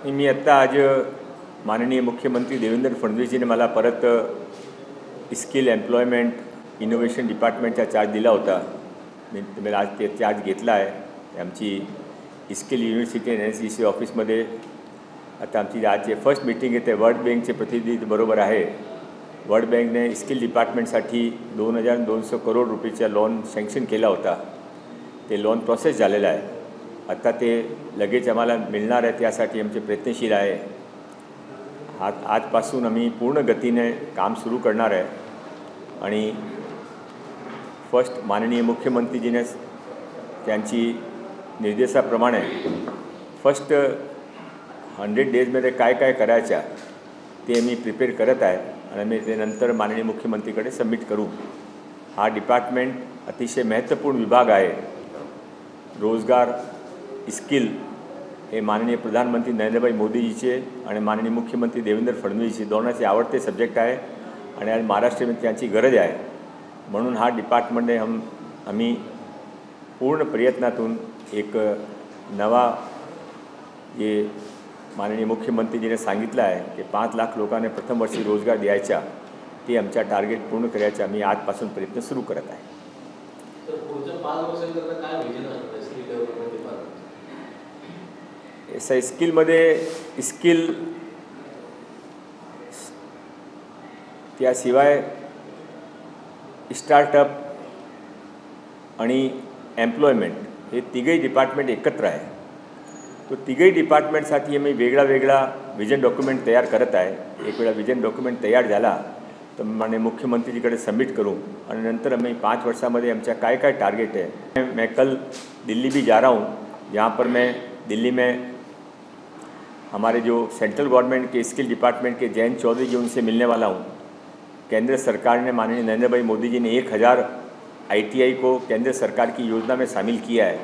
मी आत्ता आज माननीय मुख्यमंत्री देवेंद्र फडणवीसजीने मला परत स्किल एम्प्लॉयमेंट इनोव्हेशन डिपार्टमेंटचा चार्ज दिला होता. मी आज ते चार्ज घेतला आहे. आमची स्किल युनिव्हर्सिटी NSDC ऑफिसमध्ये आता आमची आज जे फर्स्ट मीटिंग आहे ते वर्ल्ड बँकचे प्रतिनिधी बरोबर आहे. वर्ल्ड बँकने स्किल डिपार्टमेंटसाठी 2200 करोड रुपयेचा लोन सँक्शन केला होता. ते लोन प्रोसेस झालेलं आहे. आता ते लगेच आम्हाला मिळणार आहे, त्यासाठी आमचे प्रयत्नशील आहे. आजपासून आम्ही पूर्ण गतीने काम सुरू करणार आहे आणि फर्स्ट माननीय मुख्यमंत्रीजीने त्यांची निर्देशाप्रमाणे फर्स्ट 100 डेजमध्ये काय काय करायचं ते मी प्रिपेअर करत आहे आणि मी ते नंतर माननीय मुख्यमंत्रीकडे सबमिट करू. हा डिपार्टमेंट अतिशय महत्त्वपूर्ण विभाग आहे. रोजगार स्किल हे माननीय प्रधानमंत्री नरेंद्रभाई मोदीजीचे आणि माननीय मुख्यमंत्री देवेंद्र फडणवीसजी दोनांचे आवडते सब्जेक्ट आहे आणि आज महाराष्ट्रामध्ये त्यांची गरज आहे. म्हणून हा डिपार्टमेंटने आम्ही पूर्ण प्रयत्नातून एक नवा जे माननीय मुख्यमंत्रीजीने सांगितलं आहे की 5 लाख लोकांना प्रथम वर्षी रोजगार द्यायचा, ते आमच्या टार्गेट पूर्ण करायचा आम्ही आजपासून प्रयत्न सुरू करत आहे. स्किलमध्ये स्किल त्याशिवाय स्टार्टअप आणि एम्प्लॉयमेंट हे तिघही डिपार्टमेंट एकत्र आहे. तो तिघही डिपार्टमेंटसाठी आम्ही वेगळा विजन डॉक्युमेंट तयार करत आहे. एक वेळा विजन डॉक्युमेंट तयार झाला तो माननीय मुख्यमंत्रीजीकडे सबमिट करूँ और नंतर हमें 5 वर्षामध्ये आमच्या काय काय टारगेट है. मैं कल दिल्ली भी जा रहा हूँ, जहाँ पर मैं दिल्ली में हमारे जो सेंट्रल गवर्नमेंट के स्किल डिपार्टमेंट के जयंत चौधरी जी उनसे मिलने वाला हूँ. केंद्र सरकार ने माननीय नरेंद्र भाई मोदी जी ने 1000 ITI को केंद्र सरकार की योजना में शामिल किया है.